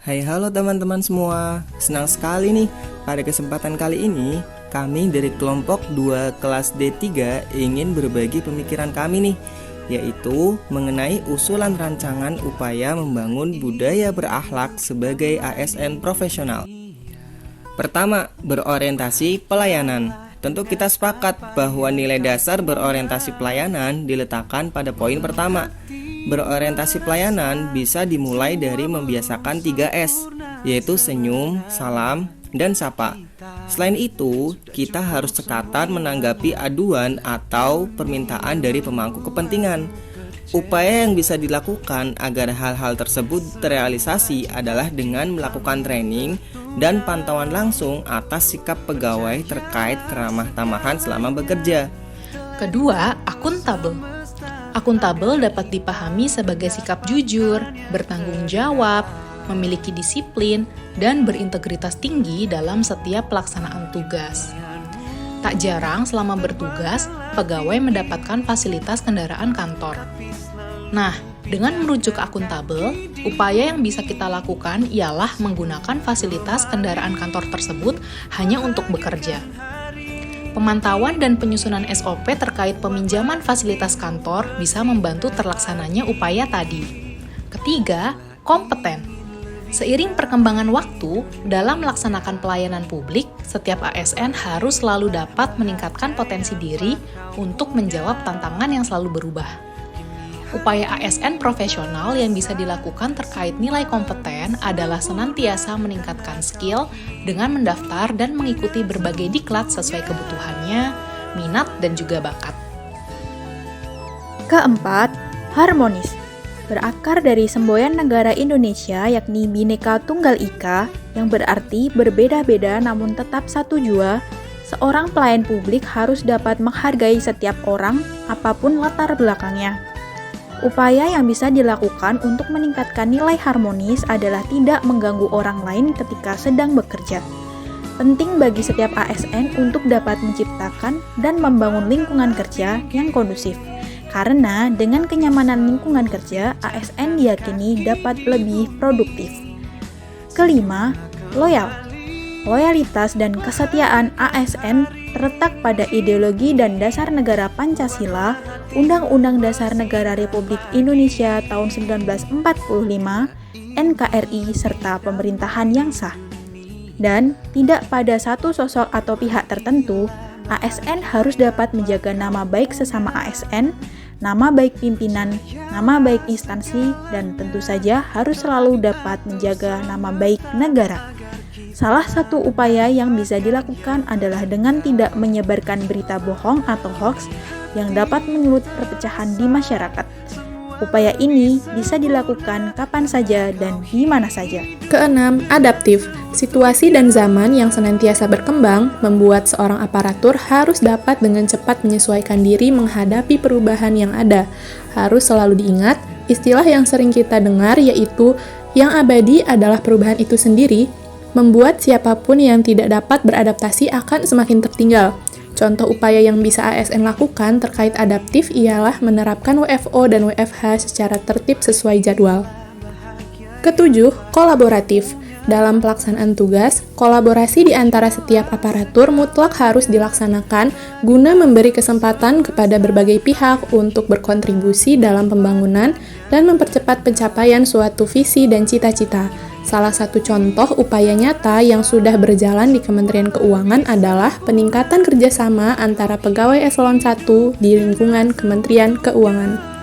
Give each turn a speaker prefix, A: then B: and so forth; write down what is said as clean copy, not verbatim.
A: Hai halo teman-teman semua, senang sekali nih pada kesempatan kali ini kami dari kelompok 2 kelas D3 ingin berbagi pemikiran kami nih, yaitu mengenai usulan rancangan upaya membangun budaya berakhlak sebagai ASN profesional. Pertama, berorientasi pelayanan. Tentu kita sepakat bahwa nilai dasar berorientasi pelayanan diletakkan pada poin pertama. Berorientasi pelayanan bisa dimulai dari membiasakan 3S, yaitu senyum, salam, dan sapa. Selain itu, kita harus cekatan menanggapi aduan atau permintaan dari pemangku kepentingan. Upaya yang bisa dilakukan agar hal-hal tersebut terrealisasi adalah dengan melakukan training dan pantauan langsung atas sikap pegawai terkait keramah tamahan selama bekerja.
B: Kedua, akuntabel. Akuntabel dapat dipahami sebagai sikap jujur, bertanggung jawab, memiliki disiplin, dan berintegritas tinggi dalam setiap pelaksanaan tugas. Tak jarang selama bertugas, pegawai mendapatkan fasilitas kendaraan kantor. Nah, dengan merujuk ke akuntabel, upaya yang bisa kita lakukan ialah menggunakan fasilitas kendaraan kantor tersebut hanya untuk bekerja. Pemantauan dan penyusunan SOP terkait peminjaman fasilitas kantor bisa membantu terlaksananya upaya tadi. Ketiga, kompeten. Seiring perkembangan waktu, dalam melaksanakan pelayanan publik, setiap ASN harus selalu dapat meningkatkan potensi diri untuk menjawab tantangan yang selalu berubah. Upaya ASN profesional yang bisa dilakukan terkait nilai kompeten adalah senantiasa meningkatkan skill dengan mendaftar dan mengikuti berbagai diklat sesuai kebutuhannya, minat, dan juga bakat.
C: Keempat, harmonis. Berakar dari semboyan negara Indonesia yakni Bhinneka Tunggal Ika yang berarti berbeda-beda namun tetap satu jua, seorang pelayan publik harus dapat menghargai setiap orang apapun latar belakangnya. Upaya yang bisa dilakukan untuk meningkatkan nilai harmonis adalah tidak mengganggu orang lain ketika sedang bekerja. Penting bagi setiap ASN untuk dapat menciptakan dan membangun lingkungan kerja yang kondusif. Karena dengan kenyamanan lingkungan kerja, ASN diyakini dapat lebih produktif. Kelima, loyal. Loyalitas dan kesetiaan ASN terletak pada ideologi dan dasar negara Pancasila, Undang-Undang Dasar Negara Republik Indonesia tahun 1945, NKRI, serta pemerintahan yang sah. Dan tidak pada satu sosok atau pihak tertentu, ASN harus dapat menjaga nama baik sesama ASN, nama baik pimpinan, nama baik instansi, dan tentu saja harus selalu dapat menjaga nama baik negara. Salah satu upaya yang bisa dilakukan adalah dengan tidak menyebarkan berita bohong atau hoax yang dapat menyulut perpecahan di masyarakat. Upaya ini bisa dilakukan kapan saja dan di mana saja.
D: Keenam, adaptif. Situasi dan zaman yang senantiasa berkembang membuat seorang aparatur harus dapat dengan cepat menyesuaikan diri menghadapi perubahan yang ada. Harus selalu diingat, istilah yang sering kita dengar yaitu yang abadi adalah perubahan itu sendiri, membuat siapapun yang tidak dapat beradaptasi akan semakin tertinggal. Contoh upaya yang bisa ASN lakukan terkait adaptif ialah menerapkan WFO dan WFH secara tertib sesuai jadwal. Ketujuh, kolaboratif. Dalam pelaksanaan tugas, kolaborasi di antara setiap aparatur mutlak harus dilaksanakan guna memberi kesempatan kepada berbagai pihak untuk berkontribusi dalam pembangunan dan mempercepat pencapaian suatu visi dan cita-cita. Salah satu contoh upaya nyata yang sudah berjalan di Kementerian Keuangan adalah peningkatan kerjasama antara pegawai eselon 1 di lingkungan Kementerian Keuangan.